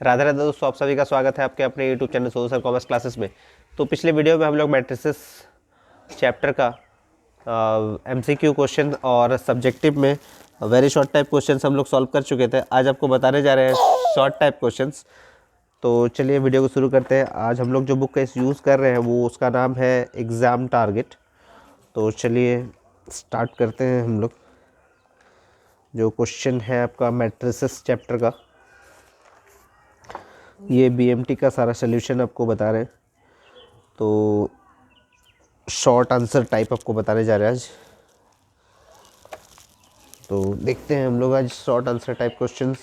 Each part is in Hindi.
राधे राधे दोस्तों, आप सभी का स्वागत है आपके अपने YouTube channel Sonu sir commerce classes में। तो पिछले वीडियो में हम लोग मैट्रिसेस चैप्टर का एमसीक्यू क्वेश्चन और सब्जेक्टिव में वेरी शॉर्ट टाइप क्वेश्चंस हम लोग सॉल्व कर चुके थे। आज आपको बताने जा रहे हैं शॉर्ट टाइप क्वेश्चंस। तो चलिए वीडियो को शुरू करते हैं। आज हम लोग जो बुक का यूज़ कर रहे हैं वो उसका नाम है एग्ज़ाम टारगेट। तो चलिए स्टार्ट करते हैं हम लोग। जो क्वेश्चन है आपका मैट्रिसेस चैप्टर का, ये बीएमटी का सारा सोल्यूशन आपको बता रहे हैं। तो शॉर्ट आंसर टाइप आपको बताने जा रहे हैं आज। तो देखते हैं हम लोग आज शॉर्ट आंसर टाइप क्वेश्चंस।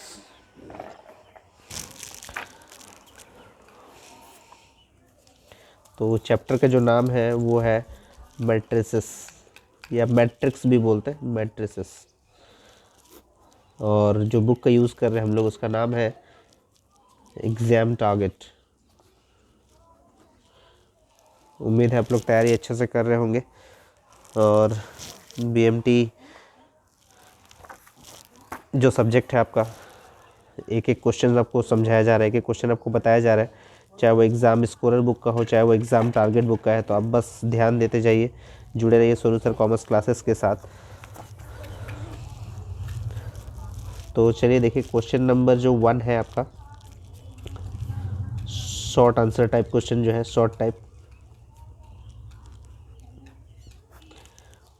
तो चैप्टर का जो नाम है वो है मैट्रिसेस, या मैट्रिक्स भी बोलते हैं, मैट्रिसेस। और जो बुक का यूज़ कर रहे हैं हम लोग उसका नाम है एग्ज़ाम टारगेट। उम्मीद है आप लोग तैयारी अच्छे से कर रहे होंगे। और बीएमटी जो सब्जेक्ट है आपका, एक एक क्वेश्चन आपको समझाया जा रहा है, एक एक क्वेश्चन आपको बताया जा रहा है, चाहे वो एग्ज़ाम स्कोरर बुक का हो, चाहे वो एग्ज़ाम टारगेट बुक का है। तो आप बस ध्यान देते जाइए, जुड़े रहिए सोनू सर कॉमर्स क्लासेस के साथ। तो चलिए देखिए, क्वेश्चन नंबर जो 1 है आपका, शॉर्ट आंसर टाइप क्वेश्चन जो है, शॉर्ट टाइप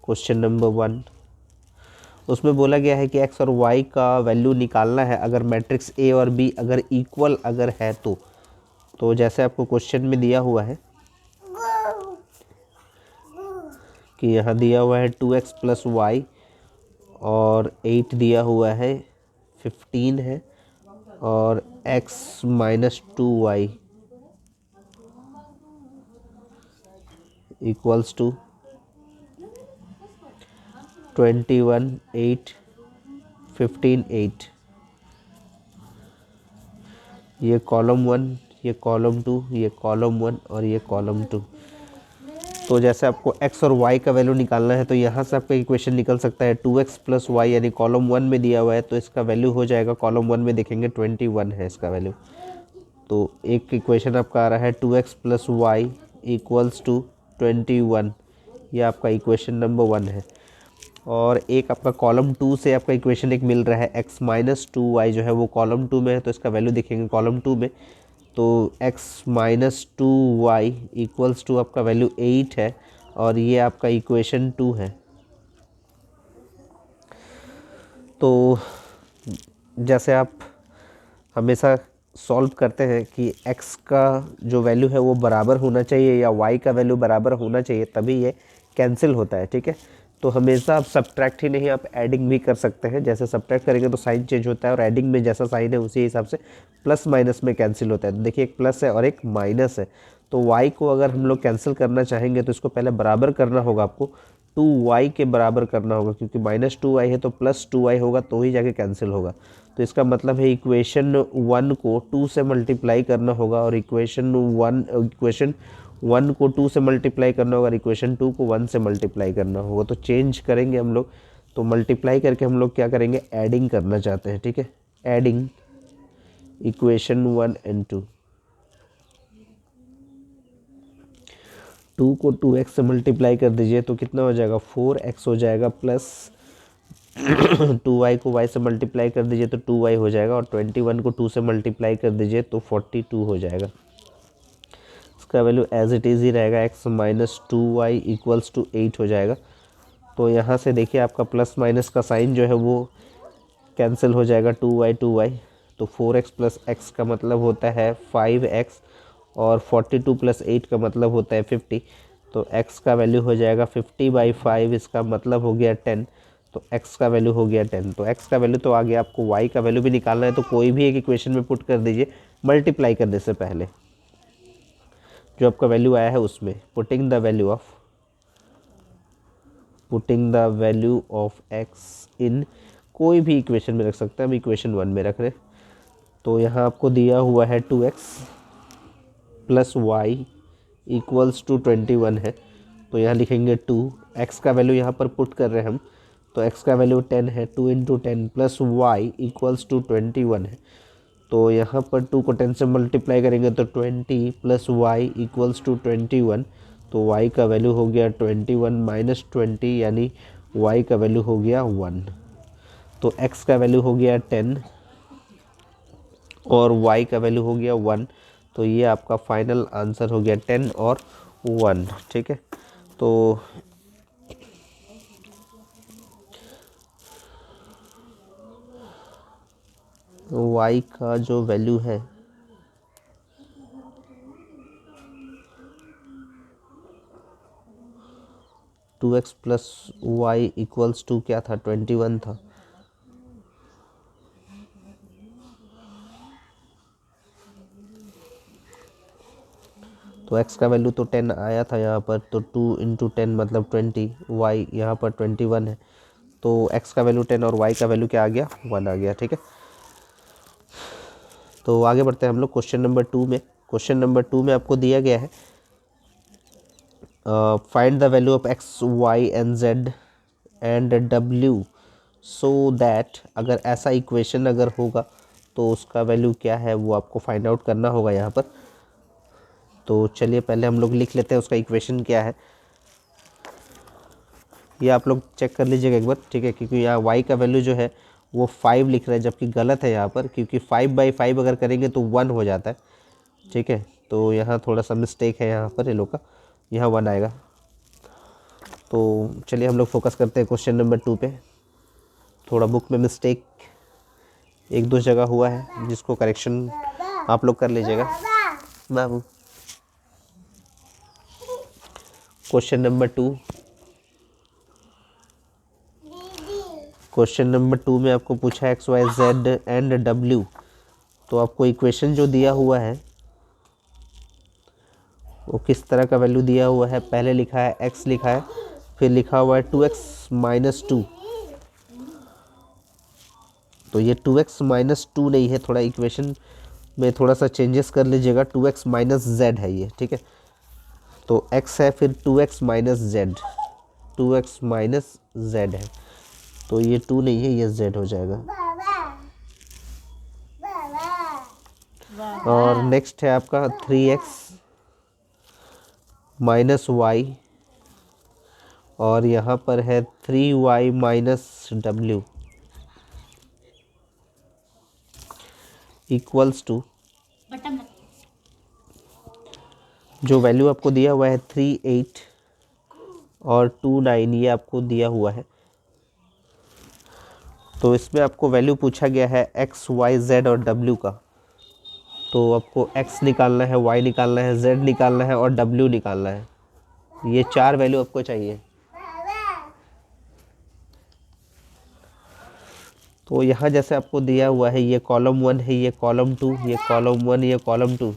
क्वेश्चन नंबर 1। उसमें बोला गया है कि एक्स और वाई का वैल्यू निकालना है अगर मैट्रिक्स ए और बी अगर इक्वल अगर है तो जैसे आपको क्वेश्चन में दिया हुआ है कि यहाँ दिया हुआ है 2x प्लस वाई और 8 दिया हुआ है, 15 है, और x minus 2y equals to 21, 8, 15, 8। ये कॉलम 1, ये कॉलम 2, ये कॉलम 1 और ये कॉलम 2। तो जैसे आपको x और y का वैल्यू निकालना है तो यहाँ से आपका इक्वेशन निकल सकता है 2x प्लस वाई, यानी कॉलम 1 में दिया हुआ है तो इसका वैल्यू हो जाएगा, कॉलम 1 में देखेंगे 21 है इसका वैल्यू। तो एक इक्वेशन आपका आ रहा है 2x plus Y equals to 21, ये आपका इक्वेशन नंबर 1 है। और एक आपका कॉलम 2 से आपका इक्वेशन एक मिल रहा है x माइनस 2y, जो है वो कॉलम 2 में है तो इसका वैल्यू देखेंगे कॉलम 2 में। तो x minus 2y equals to आपका वैल्यू 8 है और ये आपका इक्वेशन 2 है। तो जैसे आप हमेशा सॉल्व करते हैं कि x का जो वैल्यू है वो बराबर होना चाहिए या y का वैल्यू बराबर होना चाहिए, तभी ये कैंसिल होता है, ठीक है। तो हमेशा आप सब्ट्रैक्ट ही नहीं, आप ऐडिंग भी कर सकते हैं। जैसे सब्ट्रैक्ट करेंगे तो साइन चेंज होता है और ऐडिंग में जैसा साइन है उसी हिसाब से प्लस माइनस में कैंसिल होता है। तो देखिए, एक प्लस है और एक माइनस है, तो y को अगर हम लोग कैंसिल करना चाहेंगे तो इसको पहले बराबर करना होगा आपको, 2y के बराबर करना होगा, क्योंकि माइनस 2y है तो प्लस 2y होगा तो ही जाके कैंसिल होगा। तो इसका मतलब है इक्वेशन 1 को 2 से मल्टीप्लाई करना होगा और इक्वेशन 1 को 2 से मल्टीप्लाई करना होगा और इक्वेशन 2 को 1 से मल्टीप्लाई करना होगा। तो चेंज करेंगे हम लोग, तो मल्टीप्लाई करके हम लोग क्या करेंगे, एडिंग करना चाहते हैं, ठीक है। एडिंग इक्वेशन 1 एंड 2, 2 को 2x से मल्टीप्लाई कर दीजिए तो कितना हो जाएगा, 4x हो जाएगा, प्लस 2y को y से मल्टीप्लाई कर दीजिए तो 2y हो जाएगा, और 21 को 2 से मल्टीप्लाई कर दीजिए तो 42 हो जाएगा। इसका वैल्यू एज इट इज़ ही रहेगा, x minus 2y equals to 8 हो जाएगा। तो यहाँ से देखिए आपका प्लस माइनस का साइन जो है वो कैंसिल हो जाएगा, 2y तो 4x प्लस x का मतलब होता है 5x, और 42 प्लस 8 का मतलब होता है 50। तो x का वैल्यू हो जाएगा 50/5, इसका मतलब हो गया 10। तो x का वैल्यू हो गया 10। तो x का वैल्यू तो आ गया, आपको y का वैल्यू भी निकालना है तो कोई भी एक इक्वेशन में पुट कर दीजिए मल्टीप्लाई करने से पहले, जो आपका वैल्यू आया है उसमें putting the value of x इन कोई भी इक्वेशन में रख सकते हैं, हम इक्वेशन 1 में रख रहे हैं। तो यहाँ आपको दिया हुआ है 2x plus Y equals to 21 है, तो यहाँ लिखेंगे 2, x का वैल्यू यहाँ पर पुट कर रहे हैं हम, तो x का वैल्यू 10 है, 2 into 10 plus Y equals to 21 है। तो यहाँ पर 2 को 10 से मल्टीप्लाई करेंगे तो 20 प्लस वाई इक्वल्स टू 21। तो y का वैल्यू हो गया 21 माइनस 20, यानी y का वैल्यू हो गया 1। तो x का वैल्यू हो गया 10 और y का वैल्यू हो गया 1। तो ये आपका फाइनल आंसर हो गया 10 और 1। ठीक है, तो y का जो वैल्यू है 2x plus Y equals to क्या था, 21 था। तो x का वैल्यू तो 10 आया था यहाँ पर, तो 2 इंटू 10 मतलब 20, y यहाँ पर 21 है। तो x का वैल्यू 10 और y का वैल्यू क्या आ गया, 1 आ गया। ठीक है, तो आगे बढ़ते हैं हम लोग क्वेश्चन नंबर 2 में। क्वेश्चन नंबर 2 में आपको दिया गया है find the value of x, y and z and w so that, अगर ऐसा इक्वेशन अगर होगा तो उसका वैल्यू क्या है वो आपको फाइंड आउट करना होगा यहाँ पर। तो चलिए पहले हम लोग लिख लेते हैं उसका इक्वेशन क्या है, ये आप लोग चेक कर लीजिएगा एक बार। ठीक है, क्योंकि यहाँ y का वैल्यू जो है वो 5 लिख रहा है, जबकि गलत है यहाँ पर, क्योंकि 5/5 अगर करेंगे तो 1 हो जाता है। ठीक है, तो यहाँ थोड़ा सा मिस्टेक है यहाँ पर ये लोग का, यहाँ 1 आएगा। तो चलिए हम लोग फोकस करते हैं क्वेश्चन नंबर 2 पे। थोड़ा बुक में मिस्टेक 1-2 जगह हुआ है, जिसको करेक्शन आप लोग कर लीजिएगा। बाबू, क्वेश्चन नंबर 2, क्वेश्चन नंबर 2 में आपको पूछा X Y Z and W. तो आपको इक्वेशन जो दिया हुआ है वो किस तरह का वैल्यू दिया हुआ है, पहले लिखा है x लिखा है, फिर लिखा हुआ है 2x माइनस 2। तो ये 2x माइनस 2 नहीं है, थोड़ा इक्वेशन में थोड़ा सा चेंजेस कर लीजिएगा। 2x माइनस जेड है ये। ठीक है, तो x है, फिर 2x minus Z, 2x minus Z है। तो ये 2 नहीं है, ये z हो जाएगा। और नेक्स्ट है आपका 3x माइनस वाई, और यहाँ पर है 3y minus W equals to, जो वैल्यू आपको दिया हुआ है 38 और 29, ये आपको दिया हुआ है। तो इसमें आपको वैल्यू पूछा गया है x, y, z और w का। तो आपको x निकालना है, y निकालना है, z निकालना है और w निकालना है। ये 4 वैल्यू आपको चाहिए। तो यहाँ जैसे आपको दिया हुआ है, ये कॉलम 1 है, ये कॉलम 2, ये कॉलम 1, ये कॉलम 2।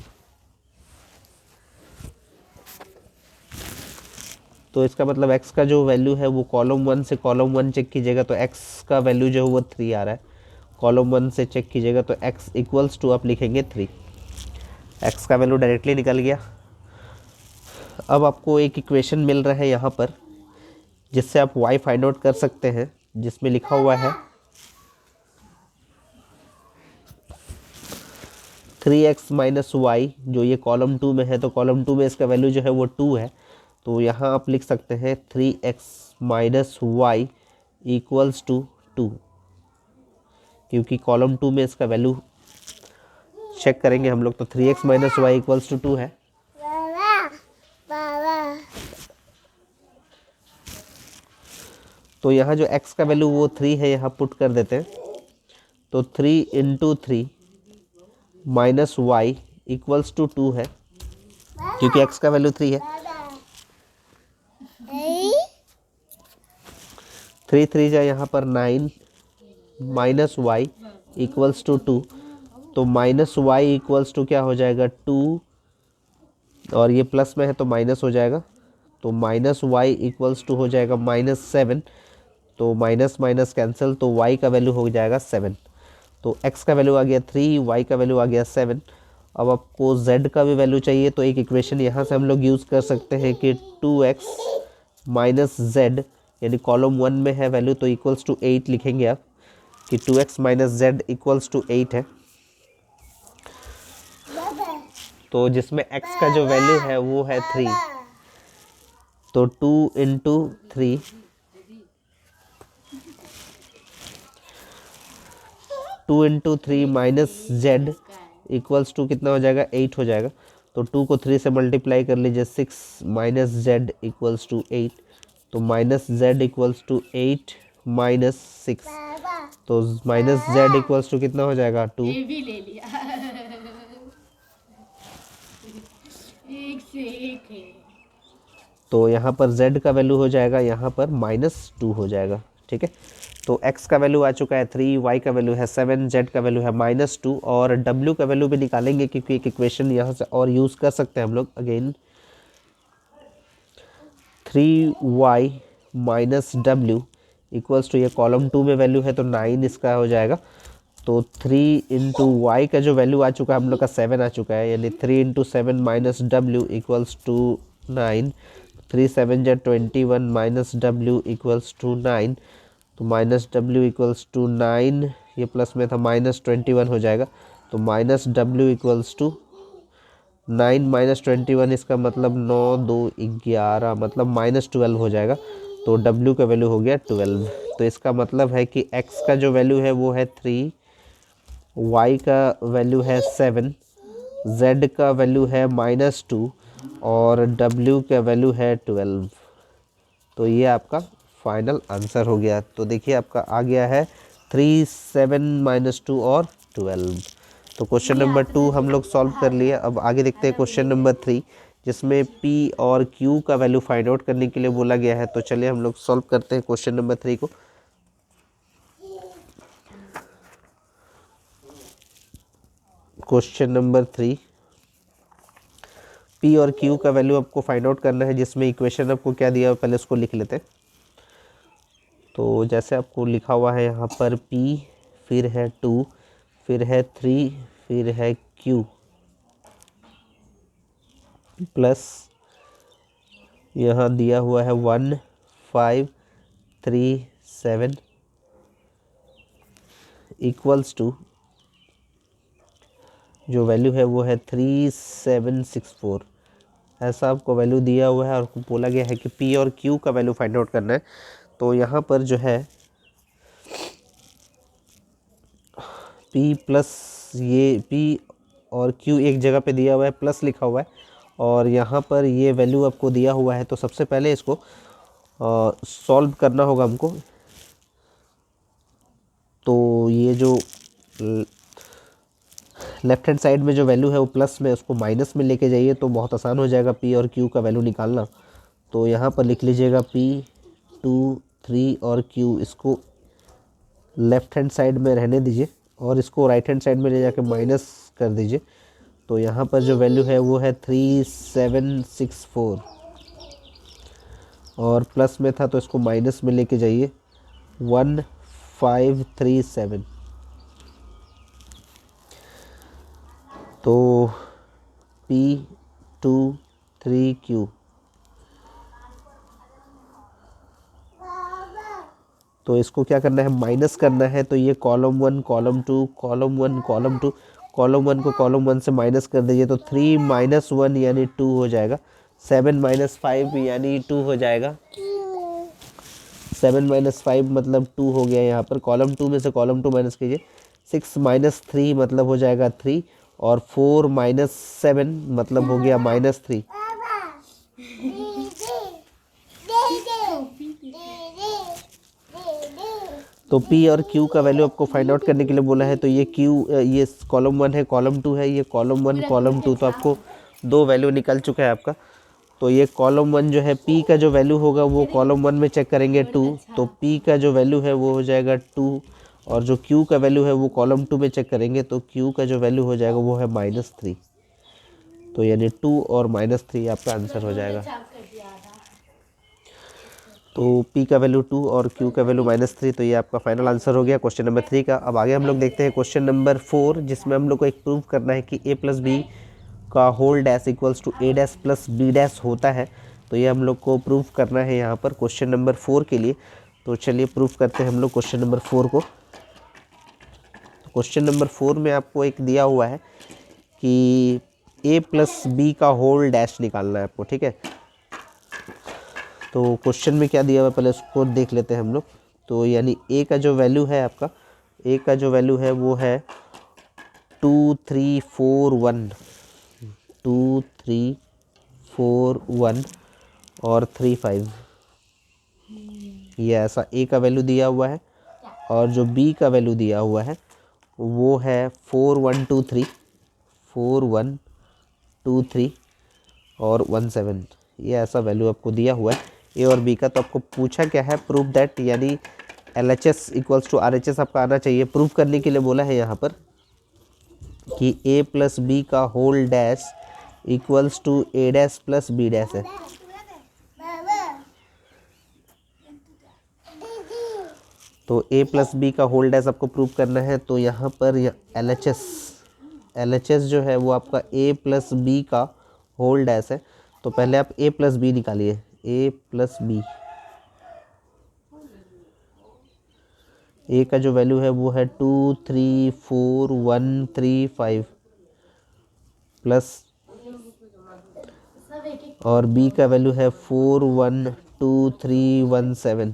तो इसका मतलब x का जो वैल्यू है वो कॉलम 1 से कॉलम 1 चेक कीजिएगा तो x का वैल्यू जो है वो 3 आ रहा है। कॉलम 1 से चेक कीजिएगा तो x इक्वल्स टू आप लिखेंगे 3। x का वैल्यू डायरेक्टली निकल गया। अब आपको एक इक्वेशन मिल रहा है यहाँ पर, जिससे आप y फाइंड आउट कर सकते हैं, जिसमें लिखा हुआ है 3x माइनस वाई, जो ये कॉलम 2 में है। तो कॉलम 2 में इसका वैल्यू जो है वो 2 है। तो यहाँ आप लिख सकते हैं 3x minus Y equals to 2, क्योंकि कॉलम 2 में इसका वैल्यू चेक करेंगे हम लोग तो 3x minus Y equals to 2 है। तो यहाँ जो x का वैल्यू वो 3 है, यहाँ पुट कर देते हैं। तो 3 into 3 minus Y equals to 2 है, क्योंकि x का वैल्यू 3 है। 3 3 जा यहाँ पर 9 माइनस वाई इक्वल्स टू 2। तो माइनस वाई इक्वल्स टू क्या हो जाएगा, 2, और ये प्लस में है तो माइनस हो जाएगा। तो माइनस वाई इक्वल्स टू हो जाएगा -7। तो माइनस माइनस कैंसिल, तो y का वैल्यू हो जाएगा 7। तो x का वैल्यू आ गया 3, y का वैल्यू आ गया 7। अब आपको z का भी वैल्यू चाहिए, तो एक इक्वेशन यहाँ से हम लोग यूज़ कर सकते हैं कि 2x माइनस z, यानी कॉलम 1 में है वैल्यू, तो इक्वल्स टू 8 लिखेंगे आप, कि 2x minus z equals to 8 है। तो जिसमें x का जो वैल्यू है वो है 3, तो 2 into 3 2 into 3 minus Z equals to कितना हो जाएगा, 8 हो जाएगा। तो 2 को 3 से मल्टीप्लाई कर लीजिए, 6 माइनस जेड इक्वल्स टू 8, तो minus Z equals to 8 minus 6, तो माइनस जेड इक्वल्स टू कितना हो जाएगा, 2। ये भी ले लिया। एक से एक है। तो यहाँ पर z का वैल्यू हो जाएगा यहाँ पर -2 हो जाएगा। ठीक है, तो x का वैल्यू आ चुका है 3, y का वैल्यू है 7, z का वैल्यू है -2 और w का वैल्यू भी निकालेंगे क्योंकि एक इक्वेशन यहाँ से और यूज़ कर सकते हैं हम लोग again. 3y minus W equals to, ये कॉलम 2 में वैल्यू है तो 9 इसका हो जाएगा। तो 3 इंटू वाई का जो वैल्यू आ चुका है हम लोग का 7 आ चुका है, यानी 3 into 7 minus W equals to 9। 3 7 जा 21 माइनस डब्ल्यू इक्वल्स टू 9, तो माइनस डब्ल्यू इक्वल्स टू 9, ये प्लस में था -21 हो जाएगा। तो minus W equals to 9 minus 21, इसका मतलब 9 2 11 मतलब -12 हो जाएगा। तो w का वैल्यू हो गया 12। तो इसका मतलब है कि x का जो वैल्यू है वो है 3, y का वैल्यू है 7, z का वैल्यू है -2 और w का वैल्यू है 12। तो ये आपका फाइनल आंसर हो गया। तो देखिए आपका आ गया है 3, 7 -2 और 12। तो क्वेश्चन नंबर 2 हम लोग सॉल्व कर लिए। अब आगे देखते हैं क्वेश्चन नंबर 3, जिसमें p और q का वैल्यू फाइंड आउट करने के लिए बोला गया है। तो चलिए हम लोग सॉल्व करते हैं क्वेश्चन नंबर 3 को। क्वेश्चन नंबर 3, p और q का वैल्यू आपको फाइंड आउट करना है, जिसमें इक्वेशन आपको क्या दिया है पहले उसको लिख लेते हैं। तो जैसे आपको लिखा हुआ है यहाँ पर p, फिर है 2, फिर है 3, फिर है q प्लस यहाँ दिया हुआ है 1 5 3 7 इक्वल्स टू, जो वैल्यू है वो है 3764। ऐसा आपको वैल्यू दिया हुआ है और आपको बोला गया है कि p और q का वैल्यू फाइंड आउट करना है। तो यहाँ पर जो है p प्लस, ये p और q एक जगह पे दिया हुआ है, प्लस लिखा हुआ है, और यहाँ पर ये वैल्यू आपको दिया हुआ है। तो सबसे पहले इसको सॉल्व करना होगा हमको। तो ये जो लेफ्ट हैंड साइड में जो वैल्यू है वो प्लस में, उसको माइनस में लेके जाइए तो बहुत आसान हो जाएगा p और q का वैल्यू निकालना। तो यहाँ पर लिख लीजिएगा p 2 3 और q, इसको लेफ्ट हैंड साइड में रहने दीजिए और इसको राइट हैंड साइड में ले जाके माइनस कर दीजिए। तो यहाँ पर जो वैल्यू है वो है 3764 और प्लस में था तो इसको माइनस में लेके जाइए 1537। तो p 2 3 q, तो इसको क्या करना है, माइनस करना है। तो ये column 1 column 2 column 1 column 2, column 1 को कॉलम 1 से माइनस कर दीजिए। तो 3 - 1 यानी 2 हो जाएगा, 7 - 5 यानी 2 हो जाएगा। 7 - 5 मतलब 2 हो गया। यहाँ पर कॉलम 2 में से कॉलम 2 माइनस कीजिए, 6 - 3 मतलब हो जाएगा 3, और 4 - 7 मतलब हो गया -3। तो p और q का वैल्यू आपको फाइंड आउट करने के लिए बोला है। तो ये q, ये कॉलम 1 है, कॉलम 2 है, ये कॉलम 1 कॉलम 2, तो आपको दो वैल्यू निकल चुका है आपका। तो ये कॉलम 1 जो है p का जो वैल्यू होगा वो कॉलम 1 में चेक करेंगे 2, तो p का जो वैल्यू है वो हो जाएगा 2, और जो q का वैल्यू है वो कॉलम 2 में चेक करेंगे, तो q का जो वैल्यू हो जाएगा वो है -3। तो यानी 2 और -3 आपका आंसर हो जाएगा। तो p का वैल्यू 2 और q का वैल्यू -3, तो ये आपका फाइनल आंसर हो गया क्वेश्चन नंबर 3 का। अब आगे हम लोग देखते हैं क्वेश्चन नंबर 4, जिसमें हम लोग को एक प्रूव करना है कि a + b का whole dash equals to a dash + b dash होता है। तो ये हम लोग को प्रूव करना है यहाँ पर क्वेश्चन नंबर 4 के लिए। तो चलिए प्रूव करते हैं हम लोग क्वेश्चन नंबर 4 को। क्वेश्चन नंबर 4 में आपको एक दिया हुआ है कि ए प्लस बी का होल डैश निकालना है आपको, ठीक है। तो क्वेश्चन में क्या दिया हुआ है पहले उसको देख लेते हैं हम लोग। तो यानी ए का जो वैल्यू है आपका, ए का जो वैल्यू है वो है 2341, 2341 और 35, ये ऐसा ए का वैल्यू दिया हुआ है। और जो बी का वैल्यू दिया हुआ है वो है 4123, 4123 और 17, ये ऐसा वैल्यू आपको दिया हुआ है ए और बी का। तो आपको पूछा क्या है, प्रूव दैट, यानी L H S equals to R H S आपका आना चाहिए। प्रूव करने के लिए बोला है यहाँ पर कि ए प्लस बी का whole dash equals to A dash plus B dash है। तो ए प्लस बी का होल डैश आपको प्रूव करना है। तो यहाँ पर एल एच एस जो है वो आपका ए प्लस बी का होल डैश है। तो पहले आप ए प्लस बी निकालिए, ए प्लस बी। ए का जो वैल्यू है वो है 234135 प्लस, और बी का वैल्यू है 412317।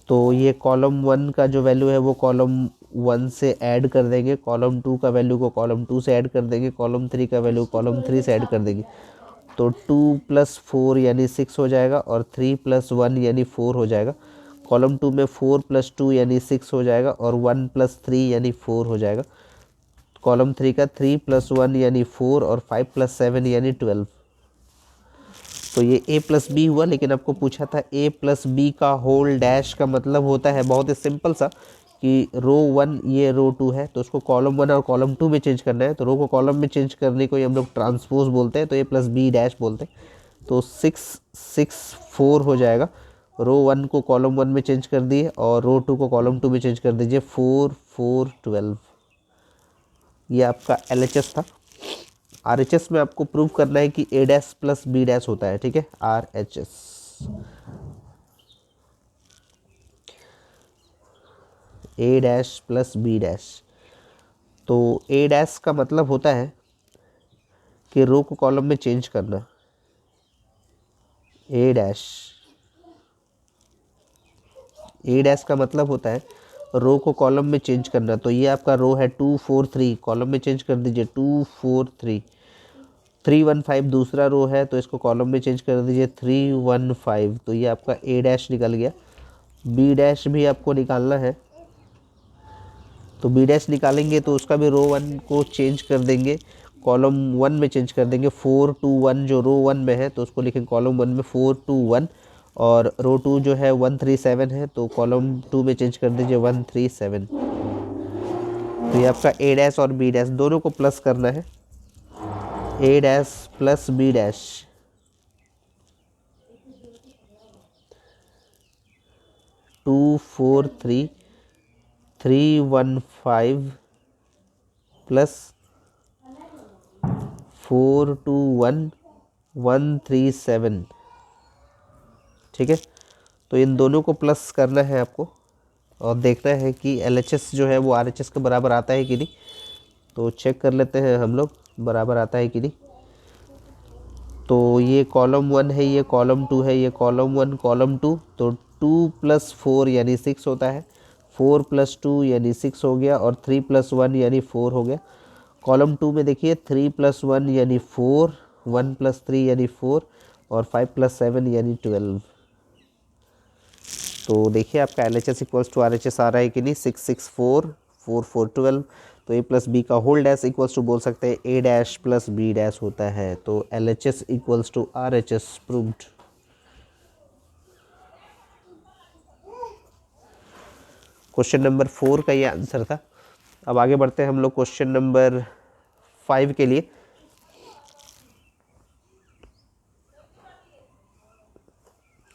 तो ये कॉलम 1 का जो वैल्यू है वो कॉलम 1 से ऐड कर देंगे, कॉलम 2 का वैल्यू को कॉलम 2 से ऐड कर देंगे, कॉलम 3 का वैल्यू कॉलम 3 से ऐड कर देंगे। तो 2 + 4 यानी 6 हो जाएगा, और 3 + 1 यानी 4 हो जाएगा। कॉलम 2 में 4 + 2 यानी 6 हो जाएगा, और 1 + 3 यानी 4 हो जाएगा। कॉलम 3 का 3 + 1 यानी 4, और 5 + 7 यानी 12। तो ये ए प्लस बी हुआ। लेकिन आपको पूछा था ए प्लस बी का होल डैश का मतलब होता है बहुत ही सिंपल सा, कि रो 1 ये रो 2 है, तो उसको कॉलम 1 और कॉलम 2 में चेंज करना है। तो रो को कॉलम में चेंज करने को ही हम लोग ट्रांसपोज बोलते हैं, तो ए प्लस बी डैश बोलते हैं। तो 664 हो जाएगा। रो 1 को कॉलम 1 में चेंज कर दिए, और रो 2 को कॉलम 2 में चेंज कर दीजिए, 4 4 12। ये आपका एल एच एस था। आर एच एस में आपको प्रूव करना है कि ए डैश प्लस बी डैश होता है, ठीक है, are H S. A dash plus B dash. तो ए डैश का मतलब होता है कि रो को कॉलम में चेंज करना। ए डैश, ए डैश का मतलब होता है रो को कॉलम में चेंज करना। तो ये आपका रो है 243, कॉलम में चेंज कर दीजिए 243। 315 दूसरा रो है, तो इसको कॉलम में चेंज कर दीजिए 315। तो ये आपका ए डैश निकल गया। बी डैश भी आपको निकालना है। तो बी डैश निकालेंगे तो उसका भी रो 1 को चेंज कर देंगे, कॉलम 1 में चेंज कर देंगे। 421 जो रो 1 में है, तो उसको लिखेंगे कॉलम 1 में 421, और रो 2 जो है 137 है, तो कॉलम 2 में चेंज कर दीजिए 137। तो ये आपका ए डैश और बी डैश दोनों को प्लस करना है। A dash plus B dash, 243315 plus 421137, ठीक है। तो इन दोनों को प्लस करना है आपको, और देखना है कि एल एच एस जो है वो आर एच एस के बराबर आता है कि नहीं। तो चेक कर लेते हैं हम लोग बराबर आता है कि नहीं। तो ये कॉलम 1 है, ये कॉलम 2 है, ये कॉलम 1 कॉलम 2। तो 2 + 4 यानी 6 होता है, 4 + 2 यानी 6 हो गया, और 3 + 1 यानी 4 हो गया। कॉलम 2 में देखिए 3 + 1 यानी 4, 1 + 3 यानी 4, और 5 + 7 यानी 12। तो देखिए आपका L H S equals to R H S आ रहा है कि नहीं, 664 4 4 12। तो ए प्लस बी का होल डैश इक्वल्स टू बोल सकते हैं A dash plus B dash होता है। तो L H S equals to R H S proved. Question number 4 का ये आंसर था। अब आगे बढ़ते हैं हम लोग क्वेश्चन नंबर 5 के लिए।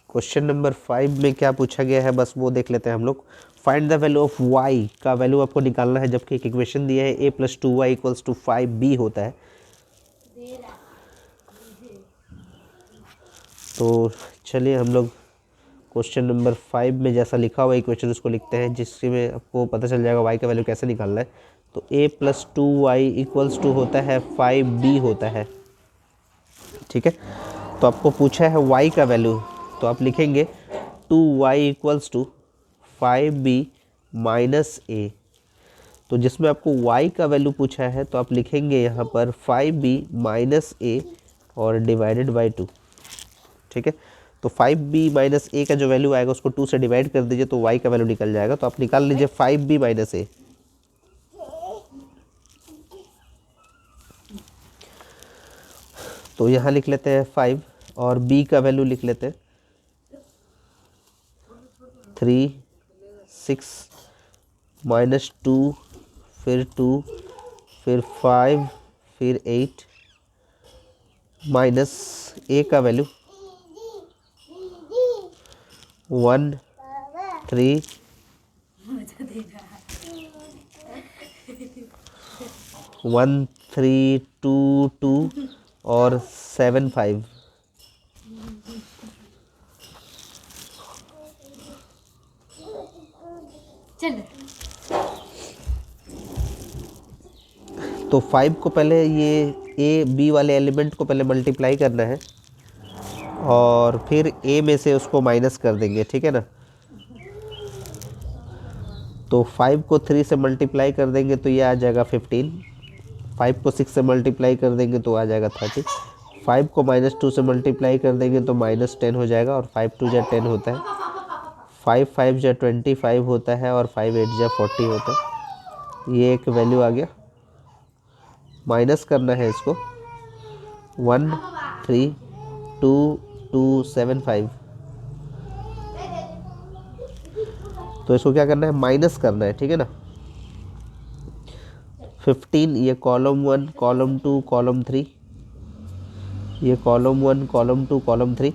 क्वेश्चन नंबर 5 में क्या पूछा गया है बस वो देख लेते हैं हम लोग। Find the value of y का वैल्यू आपको निकालना है, जबकि एक इक्वेशन दिया है a + 2y = 5b होता है। तो चलिए हम लोग क्वेश्चन नंबर 5 में जैसा लिखा हुआ इक्वेशन उसको लिखते हैं, जिसमें आपको पता चल जाएगा y का वैल्यू कैसे निकालना है। तो a + 2y = होता है 5b होता है, ठीक है। तो आपको पूछा है y का वैल्यू, तो आप लिखेंगे 2y = 5b - a। तो जिसमें आपको y का वैल्यू पूछा है तो आप लिखेंगे यहाँ पर 5b - a और डिवाइडेड बाई 2, ठीक है। तो 5b - a का जो वैल्यू आएगा उसको 2 से डिवाइड कर दीजिए तो y का वैल्यू निकल जाएगा। तो आप निकाल लीजिए 5b - a। तो यहाँ लिख लेते हैं 5 और b का वैल्यू लिख लेते हैं 3, 6 -2, फिर 2, फिर 5, फिर 8 माइनस a का वैल्यू 1, 3, 1, 3, 2, 2 और 7, 5। चल तो 5 को पहले ये a b वाले एलिमेंट को पहले मल्टीप्लाई करना है और फिर a में से उसको माइनस कर देंगे, ठीक है ना। तो 5 को 3 से मल्टीप्लाई कर देंगे तो ये आ जाएगा 15। 5 को 6 से मल्टीप्लाई कर देंगे तो आ जाएगा 30। 5 को -2 से मल्टीप्लाई कर देंगे तो -10 हो जाएगा और 5 2 × 10 होता है। 5 5 × 25 होता है और 5 8 × 40 होता है। ये एक वैल्यू आ गया। माइनस करना है इसको 1, 3, 2, 2, 7, 5। तो इसको क्या करना है, माइनस करना है, ठीक है ना। 15 ये कॉलम 1, कॉलम 2, कॉलम 3, ये कॉलम 1, कॉलम 2, कॉलम 3।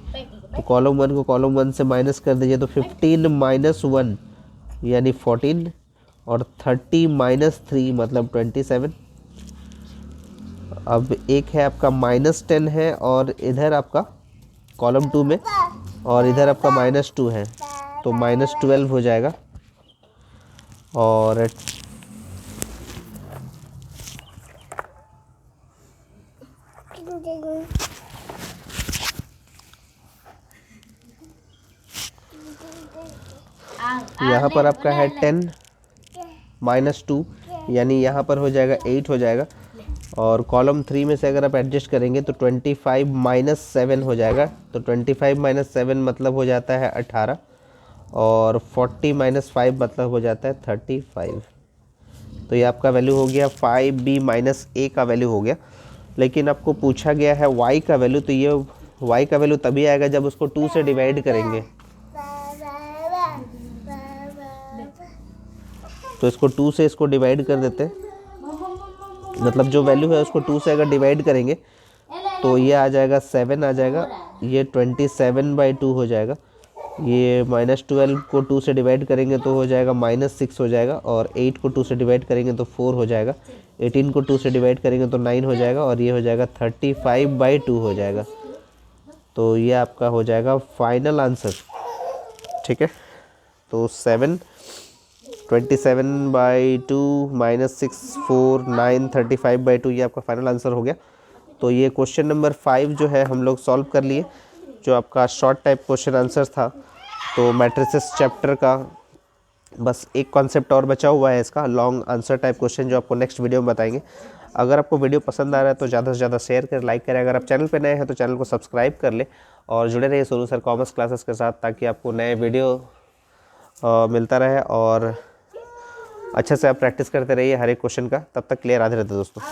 तो कॉलम 1 को कॉलम 1 से माइनस कर दीजिए तो 15 - 1 यानी 14 और 30 - 3 मतलब 27। अब एक है आपका -10 है और इधर आपका कॉलम 2 में और इधर आपका -2 है तो -12 हो जाएगा। और यहाँ पर आपका है 10 - 2 यानी यहाँ पर हो जाएगा 8 हो जाएगा। और कॉलम 3 में से अगर आप एडजस्ट करेंगे तो 25 - 7 हो जाएगा। तो 25 - 7 मतलब हो जाता है 18 और 40 - 5 मतलब हो जाता है 35। तो ये आपका वैल्यू हो गया 5b - a का वैल्यू हो गया। लेकिन आपको पूछा गया है y का वैल्यू, तो ये y का वैल्यू तभी आएगा जब उसको 2 से डिवाइड करेंगे। तो इसको 2 से इसको डिवाइड कर देते हैं, मतलब जो वैल्यू है उसको 2 से अगर डिवाइड करेंगे तो ये आ जाएगा 7 आ जाएगा। ये 27/2 हो जाएगा। ये -12 को 2 से डिवाइड करेंगे तो हो जाएगा -6 हो जाएगा और 8 को 2 से डिवाइड करेंगे तो 4 हो जाएगा। 18 को 2 से डिवाइड करेंगे तो 9 हो जाएगा और ये हो जाएगा 35/2 हो जाएगा। तो ये आपका हो जाएगा फाइनल आंसर, ठीक है। तो 7 27/2 -6 4 9 35/2 ये आपका फाइनल आंसर हो गया। तो ये क्वेश्चन नंबर 5 जो है हम लोग सॉल्व कर लिए, जो आपका शॉर्ट टाइप क्वेश्चन आंसर था। तो मैट्रिसेस चैप्टर का बस एक कॉन्सेप्ट और बचा हुआ है, इसका लॉन्ग आंसर टाइप क्वेश्चन, जो आपको नेक्स्ट वीडियो में बताएंगे। अगर आपको वीडियो पसंद आ रहा है तो ज़्यादा से ज़्यादा शेयर करें, लाइक करें। अगर आप चैनल पे नए हैं तो चैनल को सब्सक्राइब कर ले और जुड़े रहिए सोनू सर कॉमर्स क्लासेस के साथ, ताकि आपको नए वीडियो मिलता रहे और अच्छे से आप प्रैक्टिस करते रहिए हर एक क्वेश्चन का। तब तक क्लियर आते रहते दोस्तों।